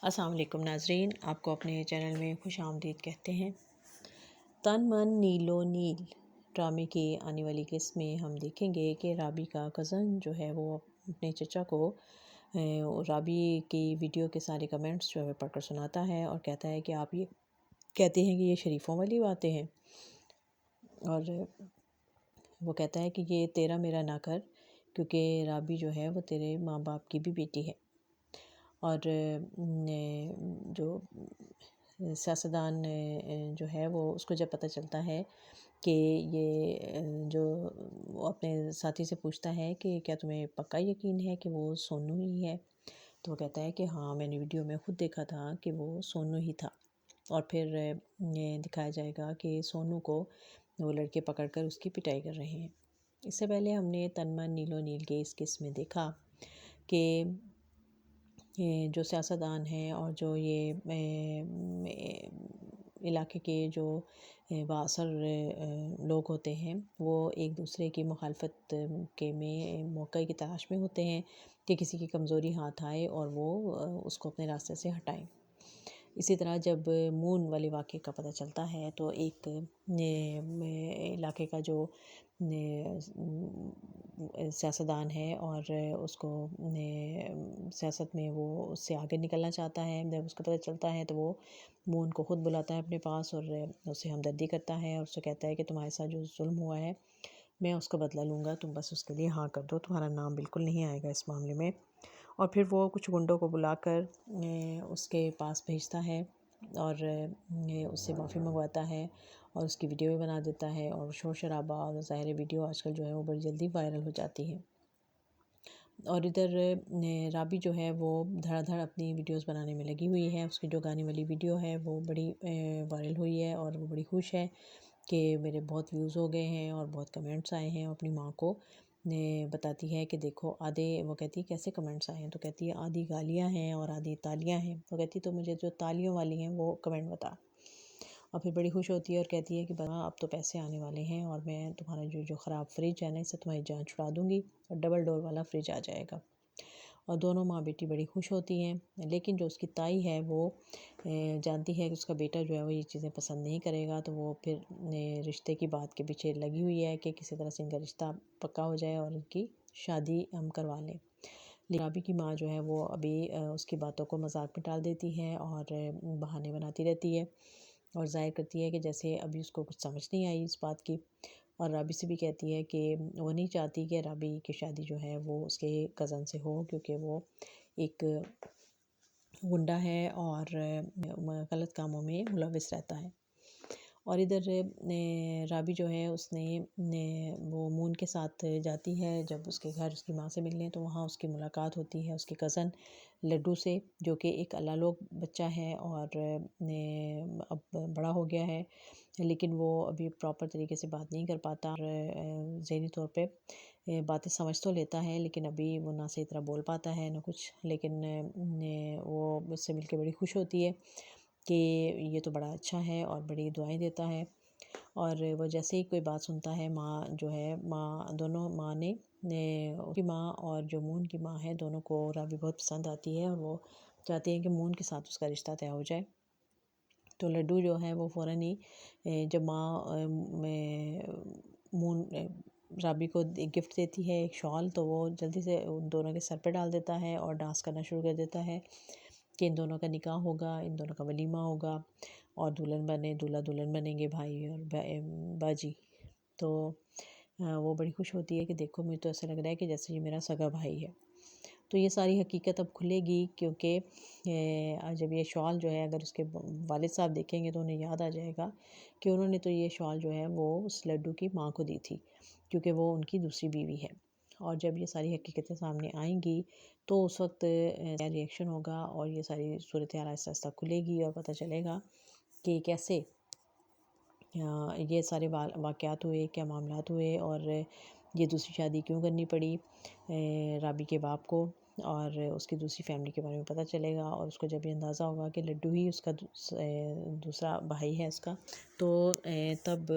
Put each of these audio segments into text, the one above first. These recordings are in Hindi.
अस्सलाम वालेकुम नाजरीन, आपको अपने चैनल में खुश आमदीद कहते हैं। तन मन नीलो नील ड्रामे की आने वाली किस्त में हम देखेंगे कि राबी का कज़न जो है वो अपने चचा को राबी की वीडियो के सारे कमेंट्स जो है पढ़कर सुनाता है और कहता है कि आप ये कहते हैं कि ये शरीफों वाली बातें हैं। और वो कहता है कि ये तेरा मेरा ना कर, क्योंकि राबी जो है वो तेरे माँ बाप की भी बेटी है। और जो सियासतदान जो है वो उसको जब पता चलता है कि ये जो वो अपने साथी से पूछता है कि क्या तुम्हें पक्का यकीन है कि वो सोनू ही है, तो वो कहता है कि हाँ, मैंने वीडियो में खुद देखा था कि वो सोनू ही था। और फिर ये दिखाया जाएगा कि सोनू को वो लड़के पकड़कर उसकी पिटाई कर रहे हैं। इससे पहले हमने तन मन नीलो नील के इस किस्म में देखा कि ये जो सियासतदान हैं और जो ये इलाके के जो बाअसर लोग होते हैं वो एक दूसरे की मुखालफत के में मौके की तलाश में होते हैं कि किसी की कमज़ोरी हाथ आए और वो उसको अपने रास्ते से हटाएं। इसी तरह जब मून वाले वाक़े का पता चलता है तो एक इलाके का जो सियासतदान है और उसको सियासत में वो उससे आगे निकलना चाहता है, जब उसको पता चलता है तो वो मून को ख़ुद बुलाता है अपने पास और उससे हमदर्दी करता है और उससे कहता है कि तुम्हारे साथ जो जुल्म हुआ है मैं उसका बदला लूँगा, तुम बस उसके लिए हाँ कर दो, तुम्हारा नाम बिल्कुल नहीं आएगा इस मामले में। और फिर वो कुछ गुंडों को बुलाकर उसके पास भेजता है और उससे माफ़ी मंगवाता है और उसकी वीडियो भी बना देता है और शोर शराबा और ज़ाहिर वीडियो आजकल जो है वो बड़ी जल्दी वायरल हो जाती है। और इधर राबी जो है वो धड़ाधड़ अपनी वीडियोस बनाने में लगी हुई है। उसकी जो गाने वाली वीडियो है वो बड़ी वायरल हुई है और वो बड़ी खुश है कि मेरे बहुत व्यूज़ हो गए हैं और बहुत कमेंट्स आए हैं। अपनी माँ को बताती है कि देखो आधे, वो कहती है कैसे कमेंट्स आए हैं, तो कहती है आधी गालियाँ हैं और आधी तालियाँ हैं। तो कहती तो मुझे जो तालियों वाली हैं वो कमेंट बता। और फिर बड़ी खुश होती है और कहती है कि बना अब तो पैसे आने वाले हैं और मैं तुम्हारा जो ख़राब फ्रिज है ना, इससे तुम्हारी जान छुड़ा दूँगी और डबल डोर वाला फ्रिज आ जाएगा। और दोनों माँ बेटी बड़ी खुश होती हैं। लेकिन जो उसकी ताई है वो जानती है कि उसका बेटा जो है वो ये चीज़ें पसंद नहीं करेगा, तो वो फिर रिश्ते की बात के पीछे लगी हुई है कि किसी तरह से इनका रिश्ता पक्का हो जाए और इनकी शादी हम करवा लें। राबी की माँ जो है वो अभी उसकी बातों को मजाक में टाल देती है और बहाने बनाती रहती है और ज़ाहिर करती है कि जैसे अभी उसको कुछ समझ नहीं आई इस बात की। और राबी से भी कहती है कि वो नहीं चाहती कि राबी की शादी जो है वो उसके कज़न से हो, क्योंकि वो एक गुंडा है और गलत कामों में मुलविस रहता है। और इधर राबी जो है उसने वो मून के साथ जाती है जब उसके घर उसकी माँ से मिलने, तो वहाँ उसकी मुलाकात होती है उसके कज़न लड्डू से, जो कि एक अल्लालोग बच्चा है और अब बड़ा हो गया है, लेकिन वो अभी प्रॉपर तरीके से बात नहीं कर पाता और ज़हनी तौर पे बातें समझ तो लेता है, लेकिन अभी वो ना सही तरह बोल पाता है ना कुछ। लेकिन वो उससे मिलकर बड़ी खुश होती है कि ये तो बड़ा अच्छा है और बड़ी दुआएं देता है। और वो जैसे ही कोई बात सुनता है, माँ जो है, माँ दोनों माँ ने उसकी माँ और जो मून की माँ है दोनों को राबी बहुत पसंद आती है और वो चाहती हैं कि मून के साथ उसका रिश्ता तय हो जाए। तो लड्डू जो है वो फ़ौरन ही जब माँ मून राबी को एक गिफ्ट देती है, एक शॉल, तो वो जल्दी से उन दोनों के सर पे डाल देता है और डांस करना शुरू कर देता है कि इन दोनों का निकाह होगा, इन दोनों का वलीमा होगा और दूल्हा दुल्हन बनेंगे भाई और बाजी। तो वो बड़ी खुश होती है कि देखो मुझे तो ऐसा लग रहा है कि जैसे ये मेरा सगा भाई है। तो ये सारी हकीकत अब खुलेगी, क्योंकि जब ये शॉल जो है अगर उसके वालिद साहब देखेंगे तो उन्हें याद आ जाएगा कि उन्होंने तो ये शॉल जो है वो उस लड्डू की माँ को दी थी, क्योंकि वो उनकी दूसरी बीवी है। और जब ये सारी हकीकतें सामने आएंगी तो उस वक्त क्या रिएक्शन होगा और ये सारी सूरत हाल आहिस्ता आहिस्ता खुलेगी और पता चलेगा कि कैसे ये सारे वाक़यात हुए, क्या मामलात हुए और ये दूसरी शादी क्यों करनी पड़ी राबी के बाप को, और उसकी दूसरी फैमिली के बारे में पता चलेगा। और उसको जब ये अंदाज़ा होगा कि लड्डू ही उसका दूसरा भाई है उसका, तो तब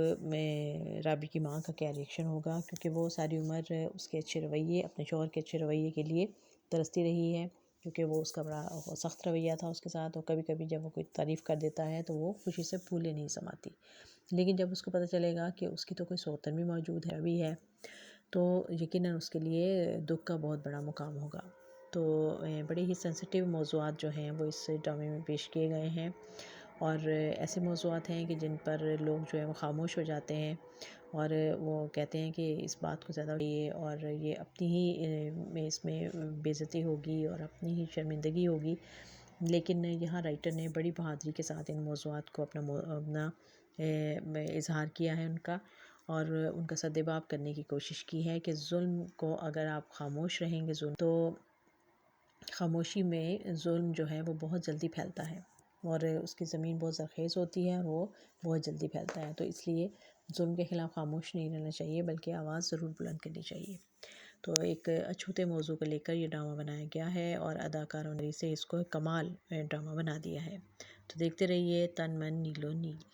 राबी की माँ का क्या रिएक्शन होगा, क्योंकि वो सारी उम्र उसके अच्छे रवैये, अपने शौहर के अच्छे रवैये के लिए तरसती रही है क्योंकि वो उसका बड़ा सख्त रवैया था उसके साथ, और कभी कभी जब वो कोई तारीफ़ कर देता है तो वो खुशी से फूले नहीं समाती। लेकिन जब उसको पता चलेगा कि उसकी तो कोई सौतन भी मौजूद है अभी है, तो यकीनन उसके लिए दुख का बहुत बड़ा मुकाम होगा। तो बड़े ही सेंसिटिव मौज़ूआत जो हैं वो इस ड्रामे में पेश किए गए हैं, और ऐसे मौज़ूआत हैं कि जिन पर लोग जो है वो खामोश हो जाते हैं, और वो कहते हैं कि इस बात को ज़्यादा ये, और ये अपनी ही में इसमें बेइज्जती होगी और अपनी ही शर्मिंदगी होगी। लेकिन यहाँ राइटर ने बड़ी बहादुरी के साथ इन मौज़ूआत को अपना इज़हार किया है उनका, और उनका सद्देबाप करने की कोशिश की है कि ज़ुल्म को अगर आप खामोश रहेंगे, ज़ुल्म तो खामोशी में ज़ुल्म जो है वो बहुत जल्दी फैलता है, और उसकी ज़मीन बहुत ज़रख़ेज़ होती है और वो बहुत जल्दी फैलता है। तो इसलिए ज़ुल्म के ख़िलाफ़ खामोश नहीं रहना चाहिए, बल्कि आवाज़ ज़रूर बुलंद करनी चाहिए। तो एक अछूते मौज़ू को लेकर ये ड्रामा बनाया गया है, और अदाकारों ने इसे इसको कमाल ड्रामा बना दिया है। तो देखते रहिए तन मन नीलो नील।